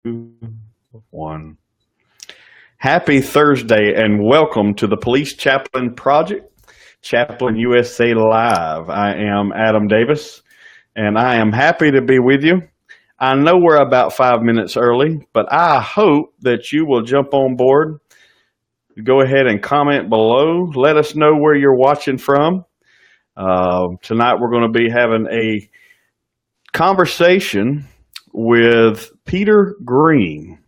One. Happy Thursday and welcome to the Police Chaplain Project, Chaplain USA Live. I am Adam Davis and I am happy to be with you. I know we're about 5 minutes early, but I hope that you will jump on board. Go ahead and comment below. Let us know where you're watching from. Tonight we're going to be having a conversation with Peter Green.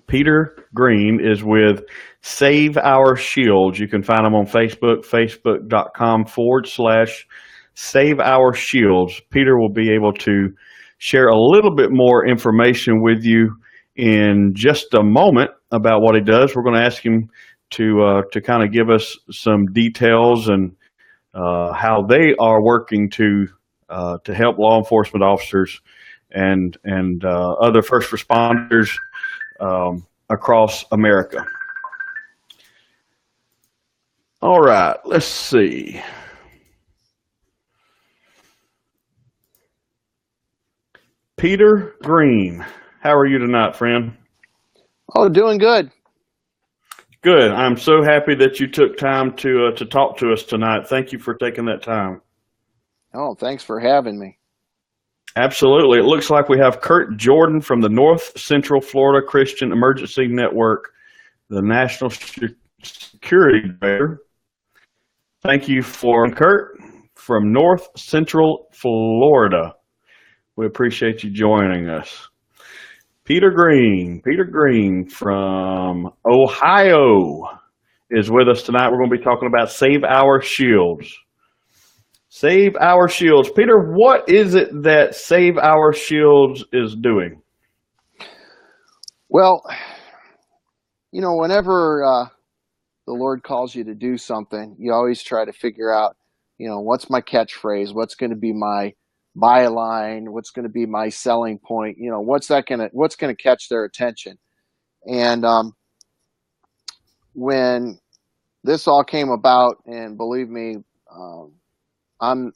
Peter Green is with Save Our Shields. You can find him on Facebook, facebook.com/Save Our Shields. Peter will be able to share a little bit more information with you in just a moment about what he does. We're going to ask him to kind of give us some details and how they are working to help law enforcement officers and other first responders across America. All right, let's see. Peter Green, how are you tonight, friend? Oh, doing good. Good. I'm so happy that you took time to talk to us tonight. Thank you for taking that time. Oh, thanks for having me. Absolutely. It looks like we have Kurt Jordan from the North Central Florida Christian Emergency Network, the National Security Director. Thank you for Kurt from North Central Florida. We appreciate you joining us. Peter Green from Ohio is with us tonight. We're going to be talking about Save Our Shields. Save Our Shields. Peter, what is it that Save Our Shields is doing? Well, you know, whenever the Lord calls you to do something, you always try to figure out, you know, what's my catchphrase? What's going to be my byline? What's going to be my selling point? You know, what's going to catch their attention? And when this all came about, and believe me, I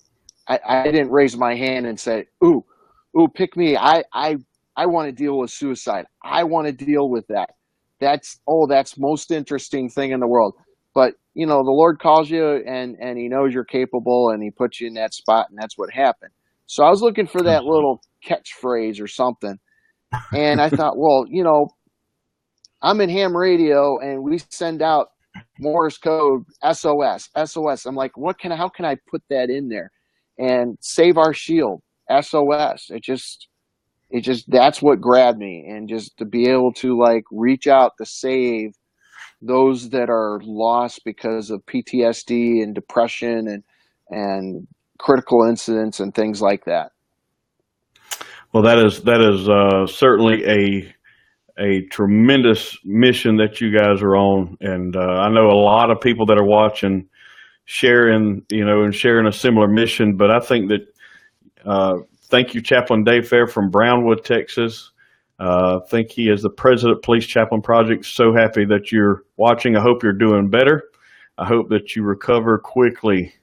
didn't raise my hand and say, ooh, pick me. I want to deal with suicide. I want to deal with that. That's most interesting thing in the world. But, you know, the Lord calls you and he knows you're capable and he puts you in that spot, and that's what happened. So I was looking for that little catchphrase or something. And I thought, well, you know, I'm in ham radio and we send out Morse code, SOS. I'm like, how can I put that in there? And Save Our Shield, SOS. It just, that's what grabbed me. And just to be able to like reach out to save those that are lost because of PTSD and depression and critical incidents and things like that. Well, that is certainly a tremendous mission that you guys are on, and I know a lot of people that are watching sharing a similar mission. But I think that thank you, Chaplain Dave Fair from Brownwood, Texas. I think he is the president of Police Chaplain Project. So happy that you're watching. I hope you're doing better. I hope that you recover quickly.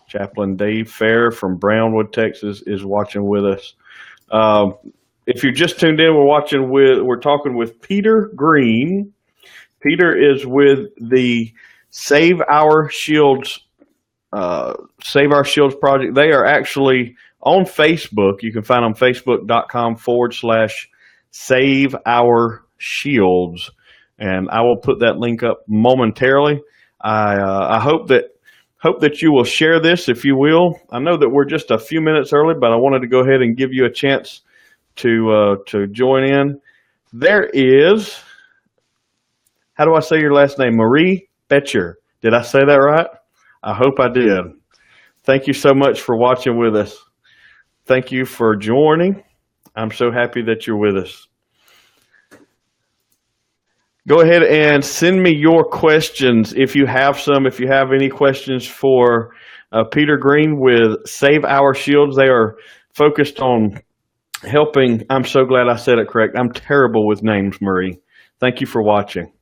Chaplain Dave Fair from Brownwood, Texas is watching with us. If you just tuned in, we're talking with Peter Green. Peter is with the Save Our Shields project. They are actually on Facebook. You can find them on facebook.com/Save Our Shields. And I will put that link up momentarily. I hope that you will share this, if you will. I know that we're just a few minutes early, but I wanted to go ahead and give you a chance to join in. There is, how do I say your last name? Marie Betcher. Did I say that right? I hope I did. Thank you so much for watching with us. Thank you for joining. I'm so happy that you're with us. Go ahead and send me your questions if you have some. If you have any questions for Peter Green with Save Our Shields, they are focused on helping. I'm so glad I said it correct. I'm terrible with names, Marie. Thank you for watching.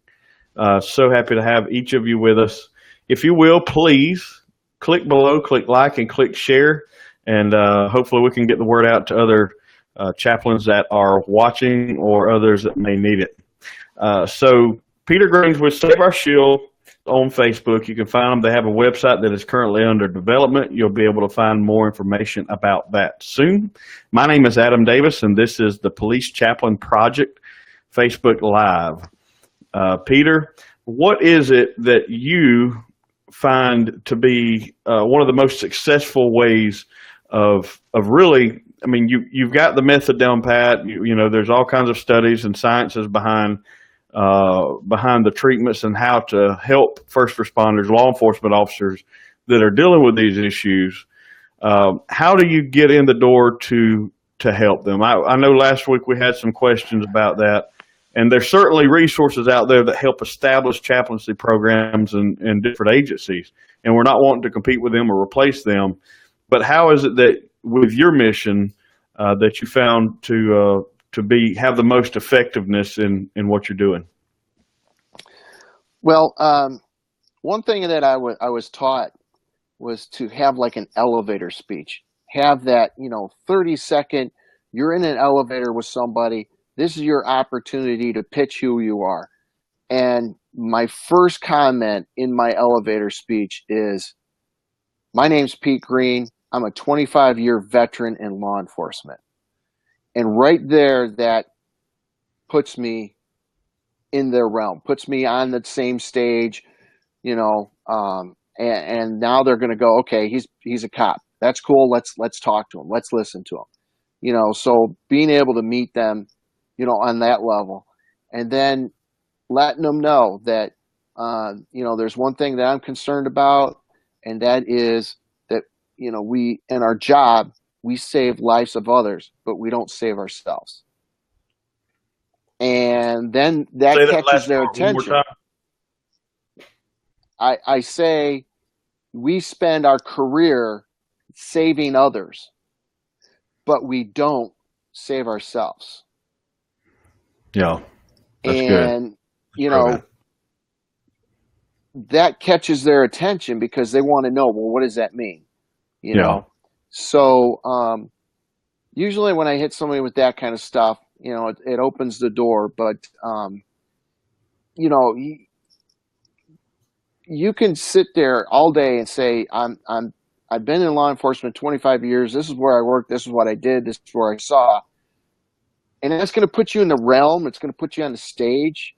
So happy to have each of you with us. If you will, please click below, click like, and click share, and hopefully we can get the word out to other chaplains that are watching or others that may need it. So Peter Green's with Save Our Shield on Facebook. You can find them. They have a website that is currently under development. You'll be able to find more information about that soon. My name is Adam Davis, and this is the Police Chaplain Project Facebook Live. Peter, what is it that you find to be one of the most successful ways of really, I mean, you've got the method down pat. You know, there's all kinds of studies and sciences behind the treatments and how to help first responders, law enforcement officers that are dealing with these issues. How do you get in the door to help them? I know last week we had some questions about that, and there's certainly resources out there that help establish chaplaincy programs in different agencies, and we're not wanting to compete with them or replace them. But how is it that with your mission that you found to have the most effectiveness in what you're doing? Well, one thing that I was taught was to have like an elevator speech. Have that, 30-second, you're in an elevator with somebody. This is your opportunity to pitch who you are. And my first comment in my elevator speech is, my name's Pete Green. I'm a 25-year veteran in law enforcement. And right there, that puts me in their realm, puts me on the same stage, and now they're going to go, okay, he's a cop. That's cool. Let's talk to him. Let's listen to him. So being able to meet them, on that level, and then letting them know that, there's one thing that I'm concerned about, and that is that, we, in our job, we save lives of others, but we don't save ourselves. And then that catches their attention. I say we spend our career saving others, but we don't save ourselves. Yeah, that's and good. That catches their attention because they want to know, well, what does that mean? So usually when I hit somebody with that kind of stuff, it opens the door. But you can sit there all day and say, I've been in law enforcement 25 years. This is where I worked. This is what I did. This is where I saw. And that's going to put you in the realm. It's going to put you on the stage.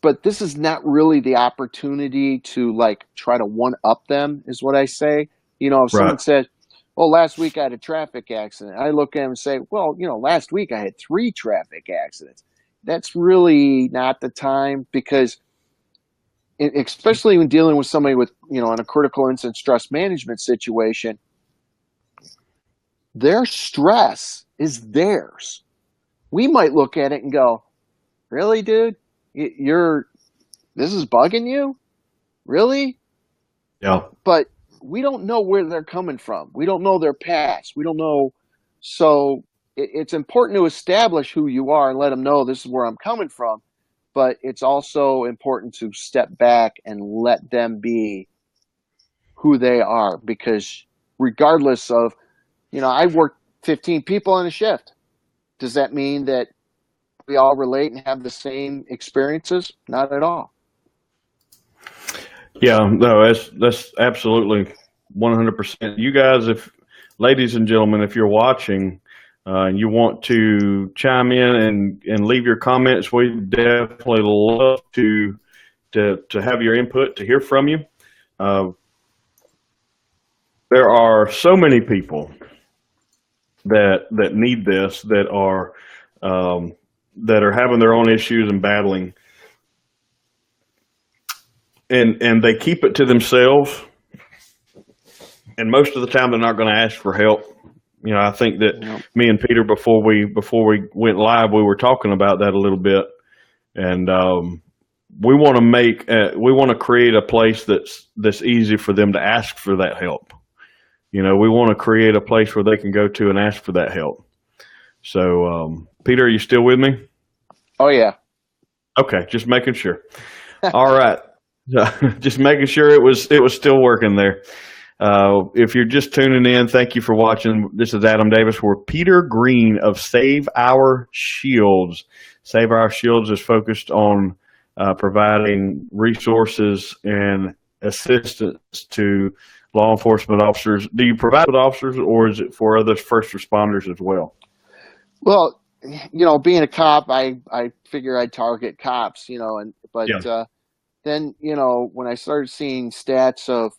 But this is not really the opportunity to try to one up them, is what I say. If someone said, well, last week I had a traffic accident, I look at them and say, well, last week I had 3 traffic accidents. That's really not the time, because especially when dealing with somebody with, in a critical incident stress management situation, their stress is theirs. We might look at it and go, really, dude? This is bugging you? Really? Yeah. But we don't know where they're coming from. We don't know their past. We don't know. So it's important to establish who you are and let them know this is where I'm coming from. But it's also important to step back and let them be who they are, because regardless of, I work 15 people on a shift. Does that mean that we all relate and have the same experiences? Not at all. Yeah, no, that's absolutely 100%. You guys, ladies and gentlemen, if you're watching and you want to chime in and leave your comments, we definitely love to have your input, to hear from you. There are so many people that need this, that are having their own issues and battling, and they keep it to themselves, and most of the time they're not going to ask for help. I think that me and Peter, before we went live, we were talking about that a little bit, and we want to create a place that's easy for them to ask for that help. We want to create a place where they can go to and ask for that help. So, Peter, are you still with me? Oh, yeah. Okay, just making sure. All right. Just making sure it was still working there. If you're just tuning in, thank you for watching. This is Adam Davis. We're Peter Green of Save Our Shields. Save Our Shields is focused on providing resources and assistance to law enforcement officers. Do you provide with officers, or is it for other first responders as well? Well, being a cop, I figure I'd target cops, but Yeah. then, when I started seeing stats of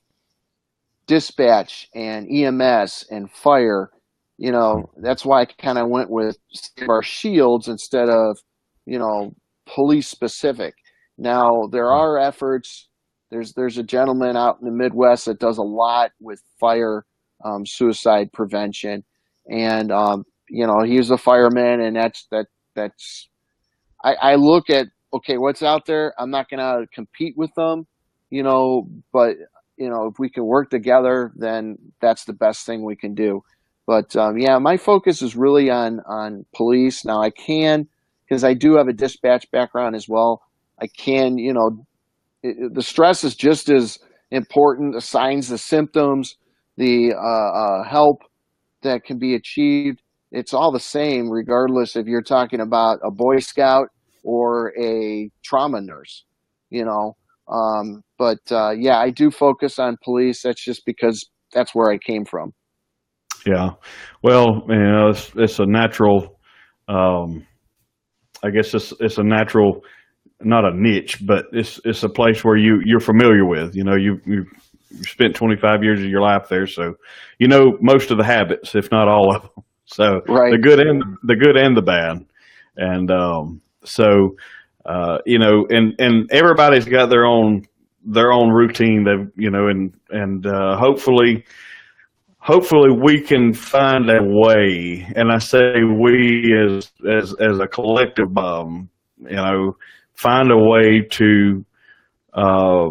dispatch and EMS and fire, that's why I kind of went with Save Our Shields instead of, police specific. Now there are efforts. There's a gentleman out in the Midwest that does a lot with fire suicide prevention, and he's a fireman, and that's I look at, okay, what's out there. I'm not going to compete with them, but if we can work together, then that's the best thing we can do. But yeah, my focus is really on police. Now I can, because I do have a dispatch background as well. I can, the stress is just as important. The signs, the symptoms, the help that can be achieved. It's all the same, regardless if you're talking about a Boy Scout or a trauma nurse, yeah, I do focus on police. That's just because that's where I came from. Yeah. Well, it's a natural. Um, I guess it's a natural, not a niche, but it's a place where you're familiar with. You spent 25 years of your life there, so you know most of the habits, if not all of them. So Right. the good and the bad, and and everybody's got their own routine. And hopefully we can find a way. And I say we as a collective, find a way uh,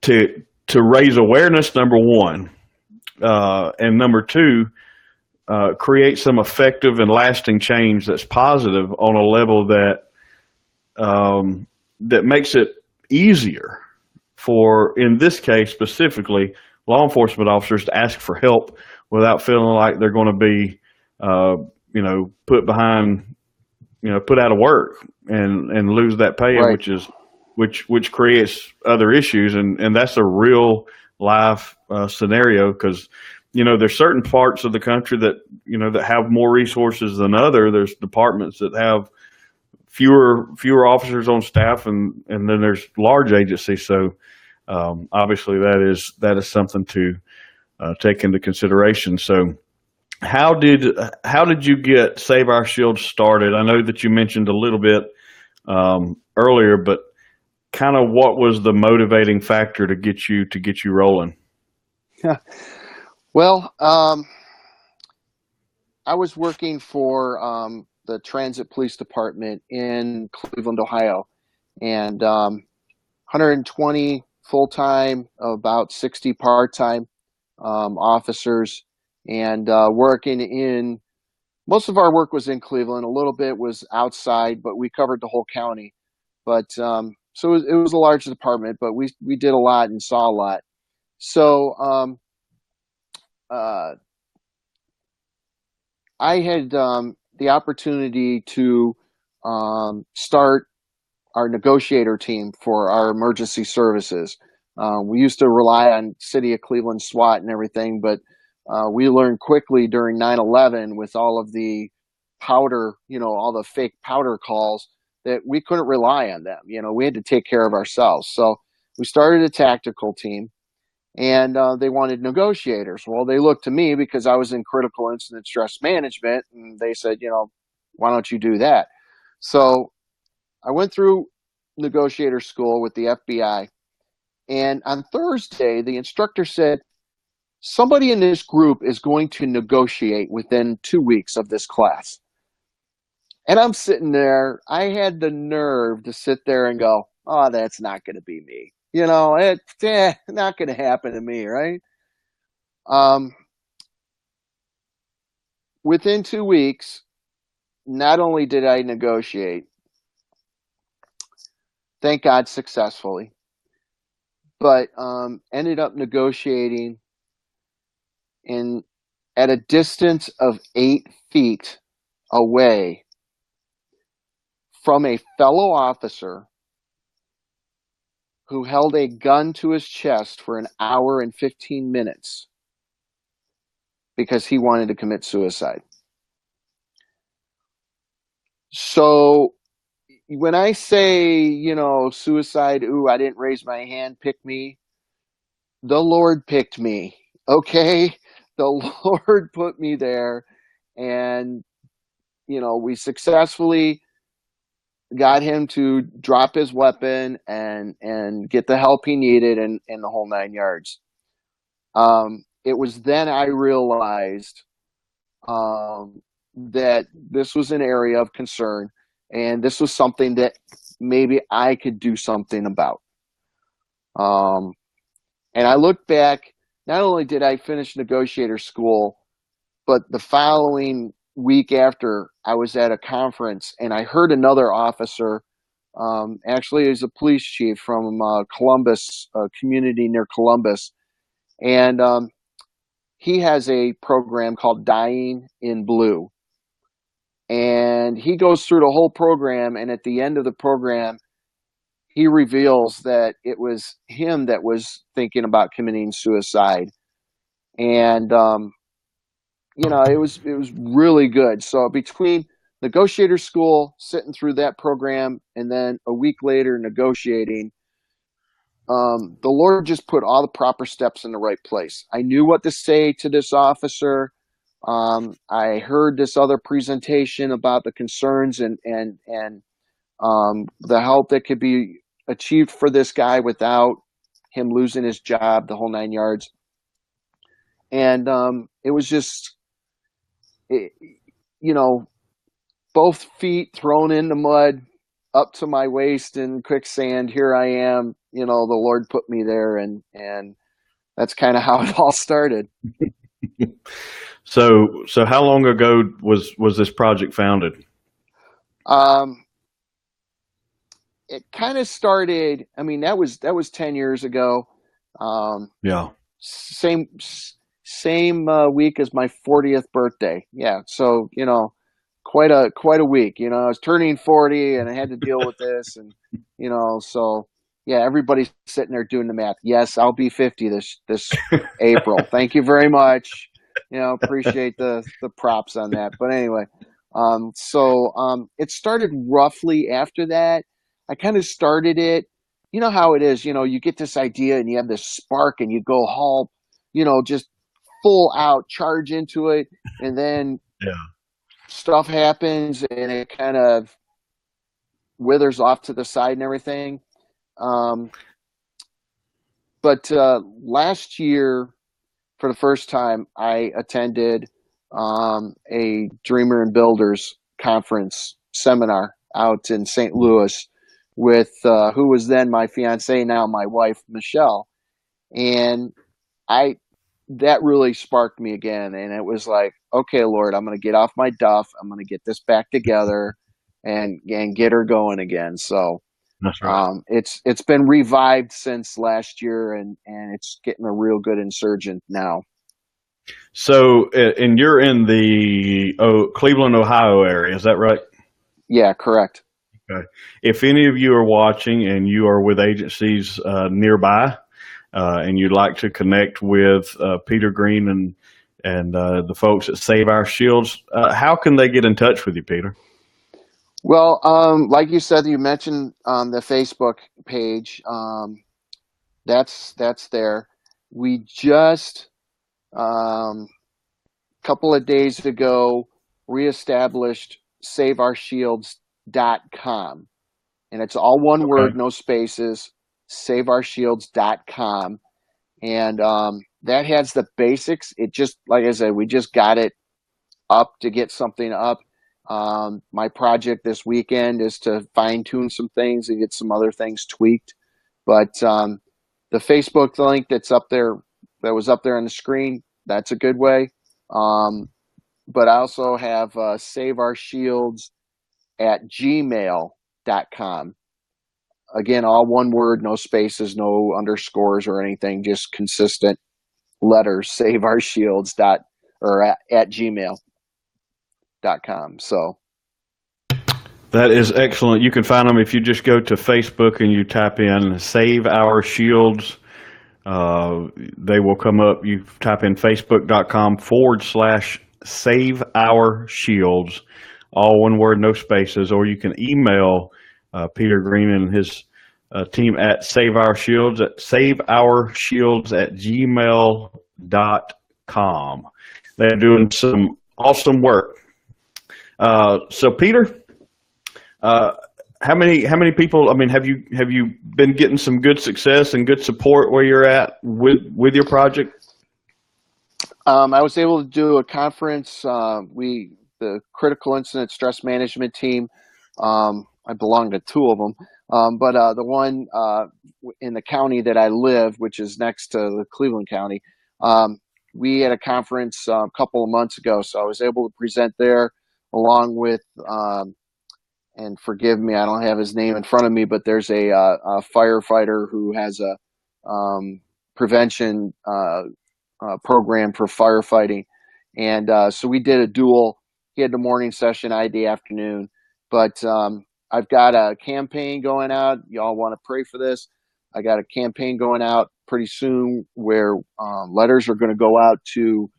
to raise awareness. Number one, and number two, create some effective and lasting change that's positive on a level that makes it easier for, in this case specifically, law enforcement officers to ask for help without feeling like they're going to be, put behind, put out of work and lose that pay, Right. which creates other issues, and that's a real life scenario, because there's certain parts of the country that that have more resources than other. There's departments that have fewer officers on staff, and then there's large agencies. So obviously that is something to take into consideration. So how did you get Save Our Shield started? I know that you mentioned a little bit earlier, but kind of what was the motivating factor to get you rolling? Well, I was working for the Transit Police Department in Cleveland, Ohio, and 120 full time, about 60 part time officers, and working in, most of our work was in Cleveland. A little bit was outside, but we covered the whole county. But so it was a large department, but we did a lot and saw a lot. So uh, I had the opportunity to start our negotiator team for our emergency services. We used to rely on City of Cleveland SWAT and everything, but we learned quickly during 9/11 with all of the powder, all the fake powder calls, that we couldn't rely on them. We had to take care of ourselves. So we started a tactical team, and they wanted negotiators. Well, they looked to me because I was in critical incident stress management, and they said, why don't you do that? So I went through negotiator school with the FBI, and on Thursday, the instructor said, somebody in this group is going to negotiate within 2 weeks of this class. And I'm sitting there, I had the nerve to sit there and go, oh, that's not going to be me. It's not going to happen to me, right? Um, Within 2 weeks, not only did I negotiate, thank God successfully, but ended up negotiating in at a distance of 8 feet away from a fellow officer who held a gun to his chest for an hour and 15 minutes because he wanted to commit suicide. So when I say, suicide, ooh, I didn't raise my hand, pick me, the Lord picked me, okay? The Lord put me there, and, we successfully got him to drop his weapon and get the help he needed and the whole 9 yards. It was then I realized that this was an area of concern, and this was something that maybe I could do something about. And I look back, not only did I finish negotiator school, but the following week after, I was at a conference and I heard another officer, actually, he's a police chief from Columbus, a community near Columbus. And he has a program called Dying in Blue. And he goes through the whole program, and at the end of the program, he reveals that it was him that was thinking about committing suicide. And it was really good. So between negotiator school, sitting through that program, and then a week later negotiating, the Lord just put all the proper steps in the right place. I knew what to say to this officer. I heard this other presentation about the concerns and the help that could be achieved for this guy without him losing his job, the whole 9 yards. And it was just, both feet thrown in the mud, up to my waist in quicksand. Here I am. The Lord put me there, and that's kind of how it all started. So how long ago was this project founded? It kind of started. I mean, that was 10 years ago. Yeah. Same week as my 40th birthday. Yeah. So quite a week. I was turning 40, and I had to deal with this, and so yeah, everybody's sitting there doing the math. Yes, I'll be 50 this April. Thank you very much. Appreciate the props on that. But anyway, it started roughly after that. I kind of started it. You know how it is. You get this idea and you have this spark, and you go all, just full out charge into it, and then stuff happens and it kind of withers off to the side and everything. But last year, for the first time, I attended a Dreamer and Builders conference seminar out in St. Louis with who was then my fiance, now my wife, Michelle. And that really sparked me again. And it was like, okay, Lord, I'm going to get off my duff. I'm going to get this back together and get her going again. So that's right. It's been revived since last year, and it's getting a real good insurgent now. So, and you're in the Cleveland, Ohio area, is that right? Yeah, correct. Okay. If any of you are watching and you are with agencies nearby, and you'd like to connect with Peter Green and the folks at Save Our Shields, how can they get in touch with you, Peter? Well, like you said, you mentioned the Facebook page. That's there. We just couple of days ago reestablished SaveOurShields.com, and it's all one word, no spaces. SaveOurShields.com, and that has the basics. It just, like I said, we just got it up to get something up. My project this weekend is to fine tune some things and get some other things tweaked. But the Facebook link that was up there on the screen, that's a good way. But I also have SaveOurShields@gmail.com. Again, all one word, no spaces, no underscores or anything, just consistent letters, saveourshields at gmail.com. So that is excellent. You can find them if you just go to Facebook and you type in Save Our Shields. They will come up. You type in facebook.com/Save Our Shields, all one word, no spaces, or you can email Peter Green and his team at saveourshields at gmail.com. They're doing some awesome work. So Peter, how many people? I mean, have you been getting some good success and good support where you're at with your project? I was able to do a conference. The critical incident stress management team. I belong to two of them, but the one in the county that I live, which is next to the Cleveland County, we had a conference a couple of months ago, so I was able to present there along with. And forgive me, I don't have his name in front of me, but there's a firefighter who has a prevention program for firefighting. And so we did a dual. He had the morning session, I had the afternoon. But I've got a campaign going out. Y'all want to pray for this. I got a campaign going out pretty soon where letters are going to go out to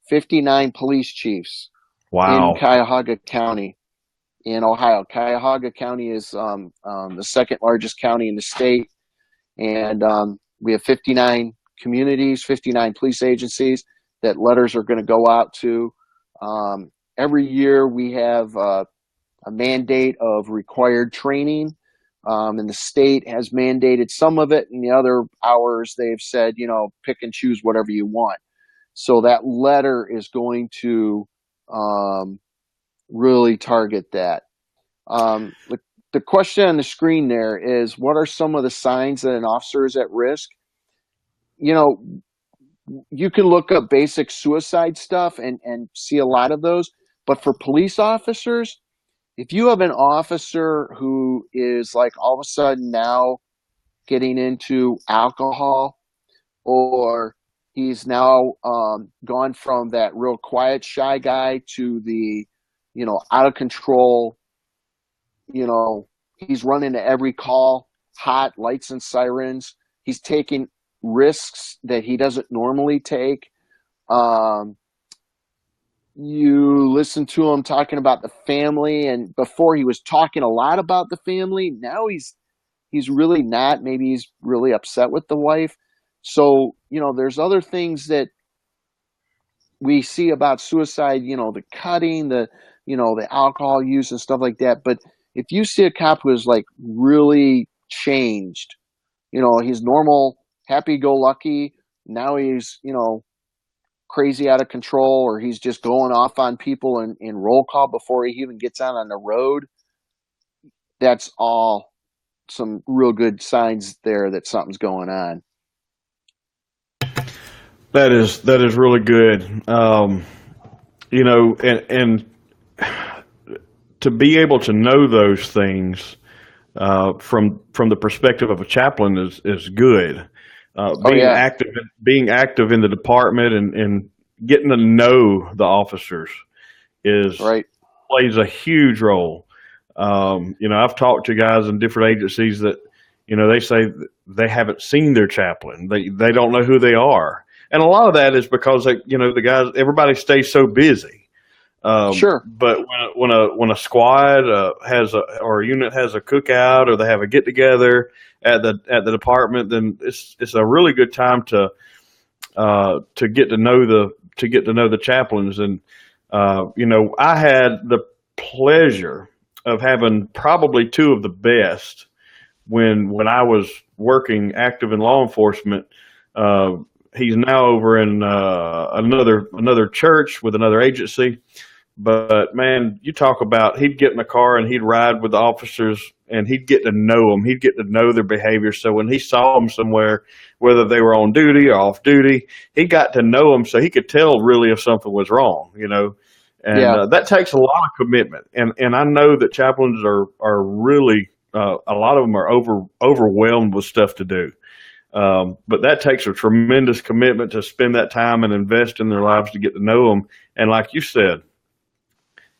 59 police chiefs in Cuyahoga County. In Ohio. Cuyahoga County is the second largest county in the state, and we have 59 communities, 59 police agencies that letters are going to go out to. Every year we have a mandate of required training, and the state has mandated some of it, and the other hours they've said, pick and choose whatever you want. So that letter is going to really target that. The question on the screen there is, what are some of the signs that an officer is at risk? You can look up basic suicide stuff and see a lot of those. But for police officers, if you have an officer who is like all of a sudden now getting into alcohol, or he's now gone from that real quiet, shy guy to the out of control, he's running to every call, hot lights and sirens. He's taking risks that he doesn't normally take. You listen to him talking about the family, and before he was talking a lot about the family. Now he's really not. Maybe he's really upset with the wife. So, there's other things that we see about suicide, the cutting, the alcohol use and stuff like that. But if you see a cop who is like really changed, he's normal, happy-go-lucky, now he's, crazy out of control, or he's just going off on people in roll call before he even gets out on the road, that's all some real good signs there that something's going on. That is really good. And to be able to know those things from the perspective of a chaplain is good. Being active in the department and getting to know the officers plays a huge role. I've talked to guys in different agencies that they say they haven't seen their chaplain. They don't know who they are, and a lot of that is because everybody stays so busy. Sure. But when a squad or a unit has a cookout, or they have a get together at the department, then it's a really good time to get to know the chaplains. And I had the pleasure of having probably two of the best when I was working active in law enforcement. He's now over in another church with another agency. But man, you talk about, he'd get in the car and he'd ride with the officers, and he'd get to know them. He'd get to know their behavior. So when he saw them somewhere, whether they were on duty or off duty, he got to know them so he could tell really if something was wrong, And that takes a lot of commitment. And I know that chaplains are really, a lot of them are overwhelmed with stuff to do. But that takes a tremendous commitment to spend that time and invest in their lives to get to know them. And like you said,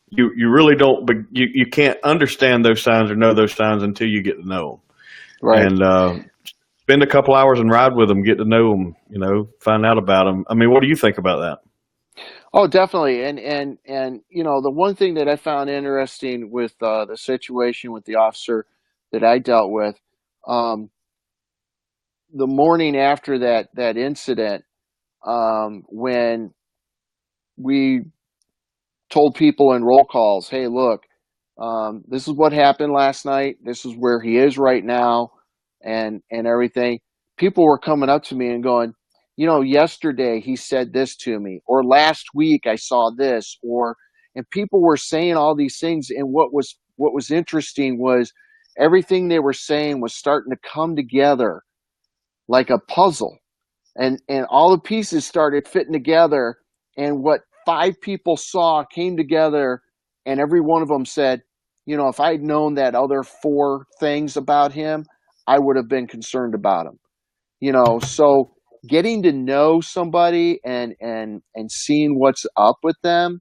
you really don't, you can't understand those signs or know those signs until you get to know them. Right. And spend a couple hours and ride with them, get to know them, find out about them. I mean, what do you think about that? Oh, definitely. And the one thing that I found interesting with the situation with the officer that I dealt with, um, the morning after that incident, when we told people in roll calls, "Hey, look, this is what happened last night. This is where he is right now," and everything. People were coming up to me and going, yesterday he said this to me, or last week I saw this, and people were saying all these things. And what was interesting was everything they were saying was starting to come together like a puzzle, and all the pieces started fitting together, and what five people saw came together, and every one of them said, if I'd known that other four things about him, I would have been concerned about him. So getting to know somebody and seeing what's up with them,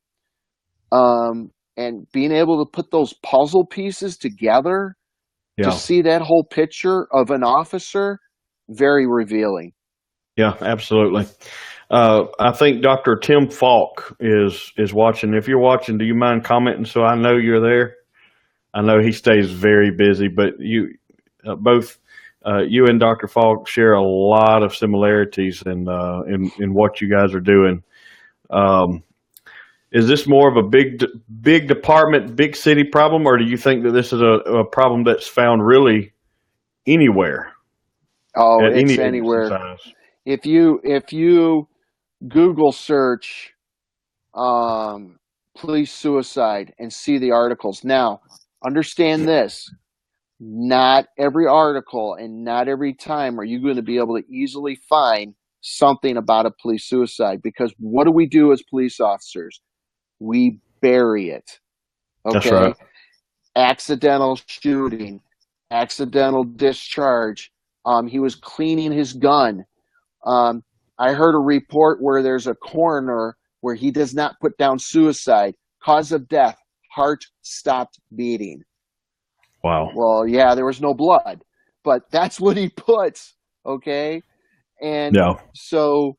and being able to put those puzzle pieces together to Yeah. see that whole picture of an officer, very revealing. Yeah, absolutely. I think Dr. Tim Falk is watching. If you're watching, do you mind commenting so I know you're there? I know he stays very busy, but both you and Dr. Falk share a lot of similarities in what you guys are doing. Um, is this more of a big department, big city problem, or do you think that this is a problem that's found really anywhere Oh, at any it's agency anywhere. size? If you Google search police suicide and see the articles. Now, understand this. Not every article and not every time are you going to be able to easily find something about a police suicide, because what do we do as police officers? We bury it. That's right. Okay? Accidental shooting, accidental discharge. He was cleaning his gun. Um, I heard a report where there's a coroner where he does not put down suicide. Cause of death, heart stopped beating. Wow. Well, yeah, there was no blood, but that's what he puts. Okay. And Yeah. so,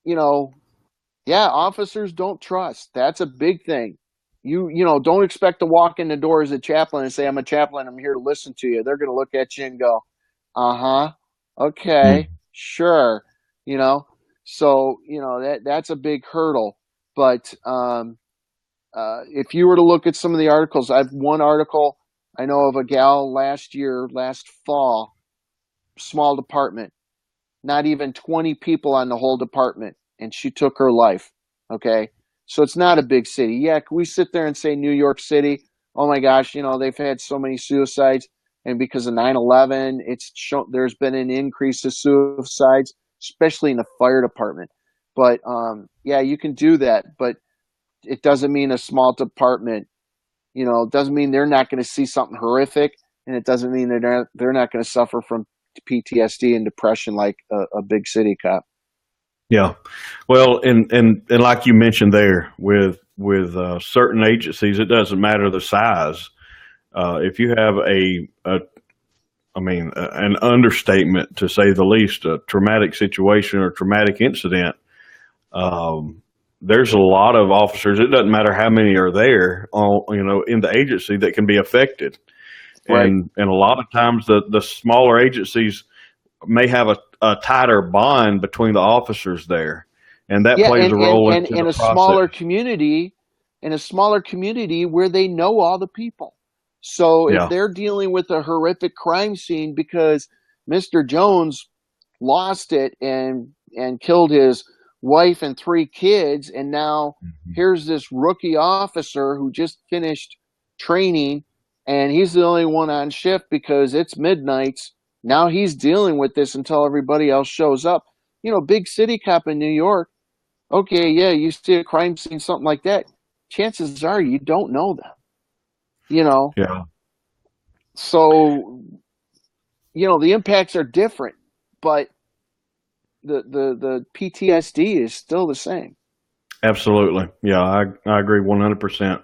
you know, yeah, officers don't trust. That's a big thing. Don't expect to walk in the door as a chaplain and say, "I'm a chaplain, I'm here to listen to you." They're going to look at you and go, "Uh-huh. Okay. Mm. Sure." You know. So, that's a big hurdle. But if you were to look at some of the articles, I've one article I know of a gal last fall, small department, not even 20 people on the whole department, and she took her life. Okay. So it's not a big city. Yeah, can we sit there and say New York City? Oh my gosh, they've had so many suicides, and because of 9/11, there's been an increase of suicides, especially in the fire department. But yeah, you can do that, but it doesn't mean a small department, it doesn't mean they're not going to see something horrific, and it doesn't mean they're not going to suffer from PTSD and depression like a big city cop. Yeah. Well, and like you mentioned there, with certain agencies, it doesn't matter the size. If you have an understatement to say the least, a traumatic situation or traumatic incident, there's a lot of officers. It doesn't matter how many are there, in the agency that can be affected. Right. And a lot of times the smaller agencies may have a tighter bond between the officers there, and that Yeah, plays and a and role and into in the a process. smaller community, where they know all the people. So if Yeah. they're dealing with a horrific crime scene because Mr. Jones lost it and killed his wife and three kids, and now Mhm. here's this rookie officer who just finished training, and he's the only one on shift because it's midnights. Now he's dealing with this until everybody else shows up. Big city cop in New York. Okay, yeah, you see a crime scene, something like that. Chances are you don't know them. You know, Yeah. so the impacts are different, but the PTSD is still the same. Absolutely. Yeah, I agree 100%.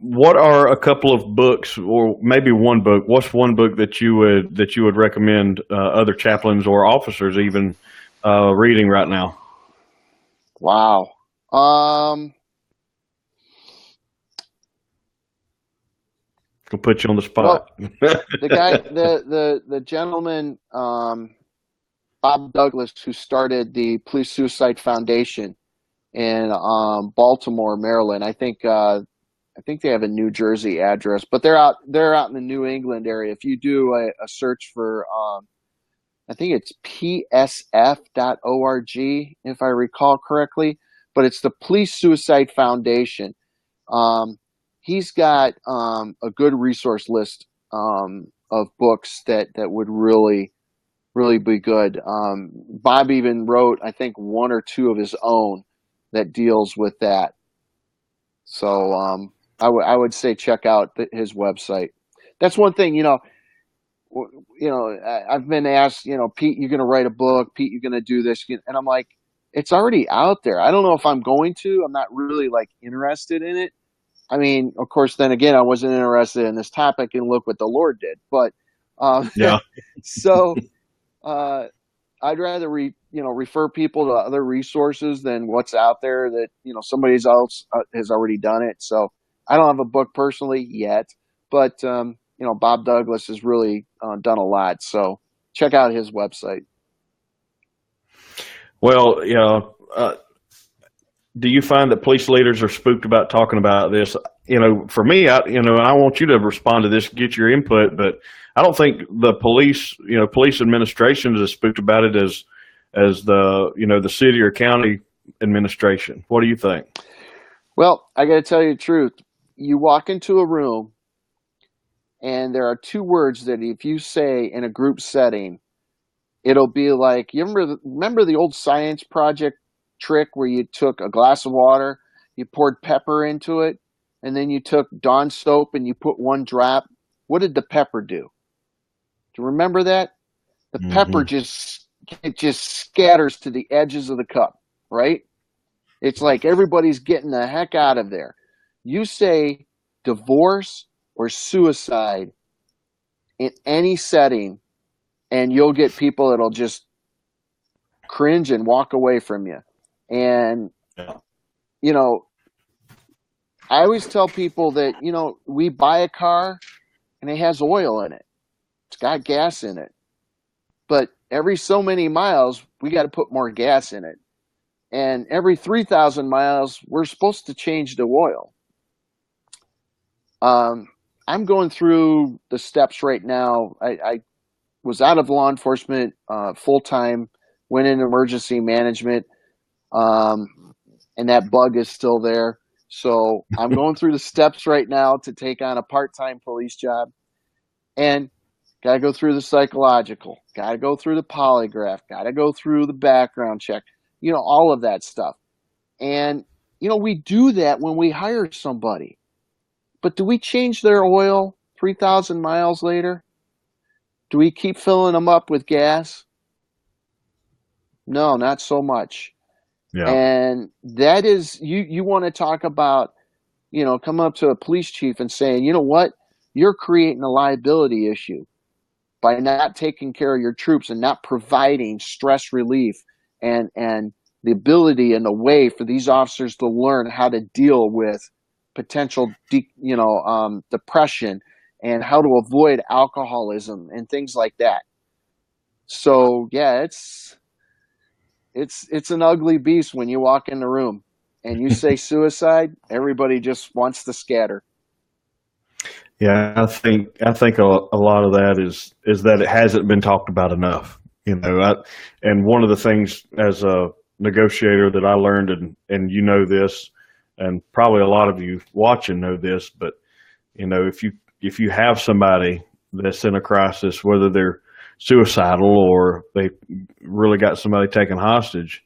What are a couple of books, or maybe one book? What's one book that you would recommend other chaplains or officers even reading right now? Wow. Um, I'll put you on the well, spot. the gentleman, Bob Douglas, who started the Police Suicide Foundation in Baltimore, Maryland. I think they have a New Jersey address, but they're out in the New England area. If you do a search for I think it's psf.org, if I recall correctly, but it's the Police Suicide Foundation. Um, he's got a good resource list of books that would really be good. Bob even wrote, I think, one or two of his own that deals with that. So I would say check out his website. That's one thing, I've been asked, Pete, you're going to write a book. Pete, you're going to do this. And I'm like, it's already out there. I don't know if I'm going to. I'm not really like interested in it. I mean, of course, then again, I wasn't interested in this topic, and look what the Lord did. But Yeah. so uh, I'd rather refer people to other resources than what's out there that somebody else has already done it. So I don't have a book personally yet, but Bob Douglas has really done a lot. So check out his website. Well, yeah. Do you find that police leaders are spooked about talking about this? For me, I want you to respond to this, get your input, but I don't think the police administration is as spooked about it as the city or county administration. What do you think? Well, I got to tell you the truth. You walk into a room, and there are two words that if you say in a group setting, it'll be like, you remember the old science project trick where you took a glass of water, you poured pepper into it, and then you took Dawn soap and you put one drop. What did the pepper do? Do you remember that? The pepper Hmm. just scatters to the edges of the cup, right? It's like everybody's getting the heck out of there. You say divorce or suicide in any setting, and you'll get people that'll just cringe and walk away from you. And, Yeah. you know, I always tell people that, we buy a car and it has oil in it, it's got gas in it. But every so many miles, we got to put more gas in it. And every 3,000 miles, we're supposed to change the oil. Um, I'm going through the steps right now. I was out of law enforcement full time, went in emergency management, and that bug is still there. So I'm going through the steps right now to take on a part time police job, and got to go through the psychological, got to go through the polygraph, got to go through the background check, all of that stuff. And we do that when we hire somebody, but do we change their oil 3,000 miles later? Do we keep filling them up with gas? No, not so much. Yeah. And that is, you want to talk about, coming up to a police chief and saying, you know what, you're creating a liability issue by not taking care of your troops and not providing stress relief and the ability and the way for these officers to learn how to deal with potential depression and how to avoid alcoholism and things like that. So yeah, it's an ugly beast when you walk in the room and you say suicide, everybody just wants to scatter. Yeah, I think a lot of that is that it hasn't been talked about enough. And one of the things as a negotiator that I learned, and this, and probably a lot of you watching know this, but if you have somebody that's in a crisis, whether they're suicidal or they really got somebody taken hostage,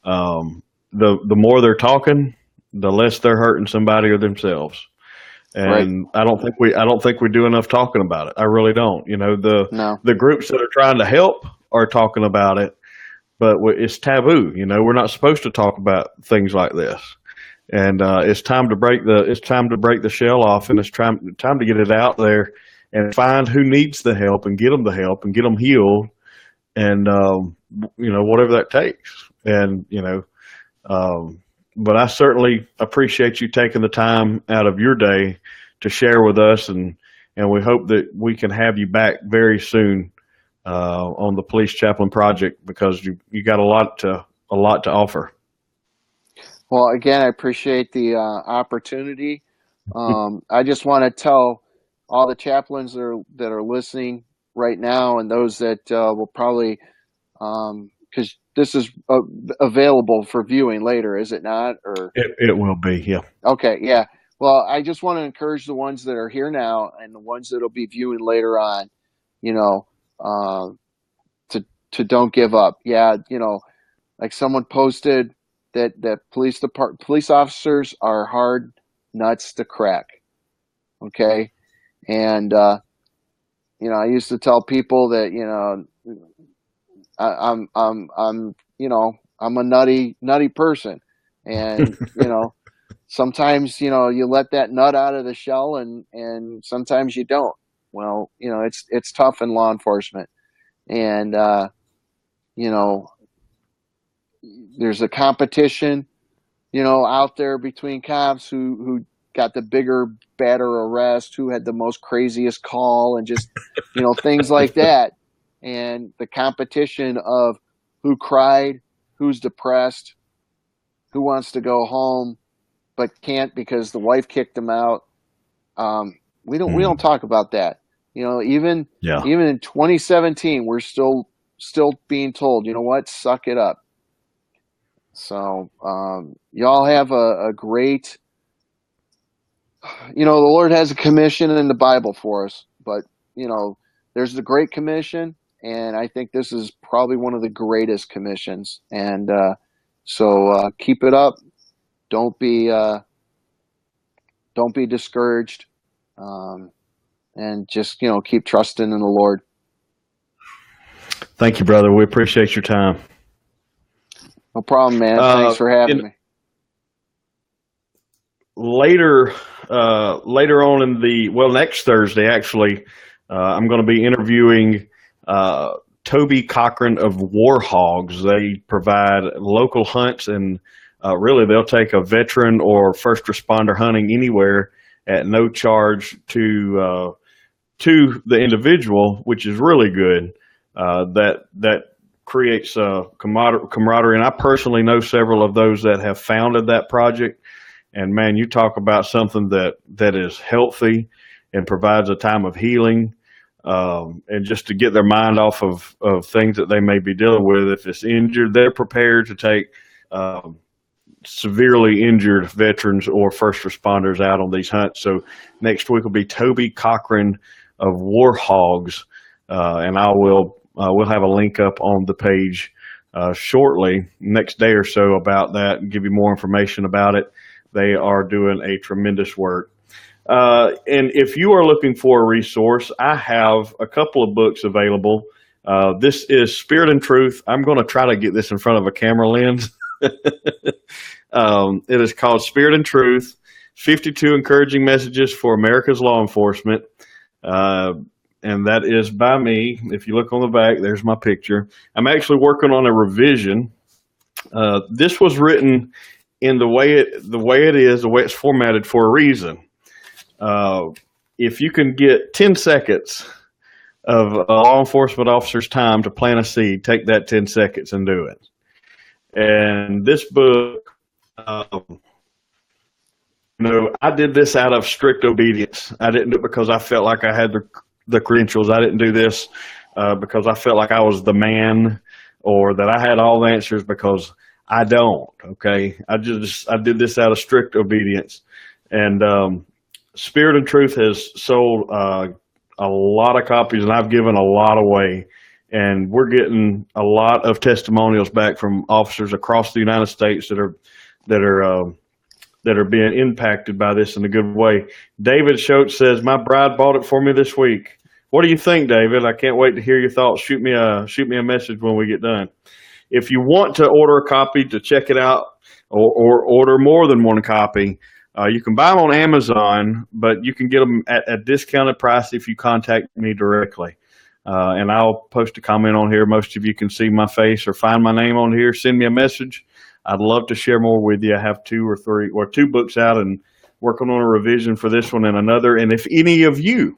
the more they're talking, the less they're hurting somebody or themselves. Right. And I don't think we do enough talking about it. I really don't. No. The groups that are trying to help are talking about it, but it's taboo. We're not supposed to talk about things like this. And it's time to break the shell off, and it's time to get it out there and find who needs the help and get them healed, and whatever that takes. And but I certainly appreciate you taking the time out of your day to share with us, and we hope that we can have you back very soon on the Police Chaplain Project, because you got a lot to offer. Well, again, I appreciate the opportunity. I just want to tell all the chaplains that are listening right now, and those that will probably, because this is available for viewing later, is it not? Or it will be, yeah. Okay, yeah. Well, I just want to encourage the ones that are here now and the ones that will be viewing later on, to don't give up. Yeah, like someone posted that police officers are hard nuts to crack. Okay, and I used to tell people that I'm a nutty person, and sometimes you let that nut out of the shell, and sometimes you don't. Well, it's tough in law enforcement, and there's a competition out there between cops who got the bigger, badder arrest, who had the most craziest call, and just things like that. And the competition of who cried, who's depressed, who wants to go home but can't because the wife kicked him out. We don't talk about that. Even in 2017, we're still being told, what, suck it up. So y'all have a great, the Lord has a commission in the Bible for us, but there's the Great Commission, and I think this is probably one of the greatest commissions. And so keep it up. Don't be discouraged, and just keep trusting in the Lord. Thank you, brother. We appreciate your time. No problem, man. Thanks for having me. Later on next Thursday, actually, I'm going to be interviewing Toby Cochran of War Hogs. They provide local hunts, and really they'll take a veteran or first responder hunting anywhere at no charge to the individual, which is really good. That creates camaraderie, and I personally know several of those that have founded that project. And man, you talk about something that is healthy and provides a time of healing, and just to get their mind off of things that they may be dealing with. If it's injured, they're prepared to take severely injured veterans or first responders out on these hunts. So next week will be Toby Cochran of War Hogs, and we'll have a link up on the page shortly, next day or so, about that, and give you more information about it. They are doing a tremendous work. And if you are looking for a resource, I have a couple of books available. This is Spirit and Truth. I'm going to try to get this in front of a camera lens. It is called Spirit and Truth, 52 Encouraging Messages for America's Law Enforcement. And that is by me. If you look on the back, there's my picture. I'm actually working on a revision. This was written in the way it's formatted, for a reason. If you can get 10 seconds of a law enforcement officer's time to plant a seed, take that 10 seconds and do it. And this book, I did this out of strict obedience. I didn't do it because I felt like I had the credentials. I didn't do this because I felt like I was the man, or that I had all the answers, because I don't. Okay, I did this out of strict obedience. And Spirit and Truth has sold a lot of copies, and I've given a lot away. And we're getting a lot of testimonials back from officers across the United States that are being impacted by this in a good way. David Schultz says, "My bride bought it for me this week." What do you think, David? I can't wait to hear your thoughts. Shoot me a message when we get done. if you want to order a copy to check it out, or order more than one copy, you can buy them on Amazon, but you can get them at a discounted price if you contact me directly. And I'll post a comment on here. Most of you can see my face or find my name on here. Send me a message. I'd love to share more with you. I have two books out and working on a revision for this one and another. And if any of you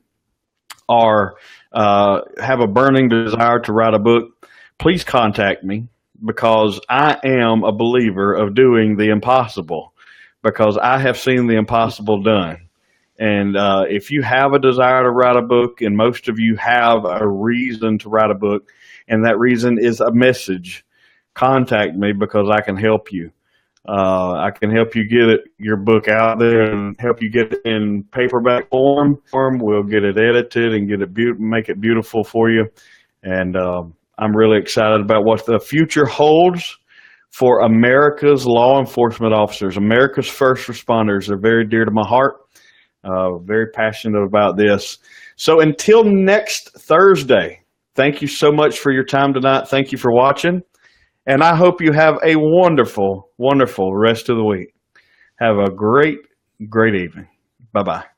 have a burning desire to write a book, please contact me, because I am a believer of doing the impossible, because I have seen the impossible done. And if you have a desire to write a book, and most of you have a reason to write a book, and that reason is a message, contact me, because I can help you. I can help you get your book out there and help you get it in paperback form. We'll get it edited and make it beautiful for you. And I'm really excited about what the future holds for America's law enforcement officers, America's first responders. They're very dear to my heart. Very passionate about this. So until next Thursday, thank you so much for your time tonight. Thank you for watching. And I hope you have a wonderful, wonderful rest of the week. Have a great, great evening. Bye-bye.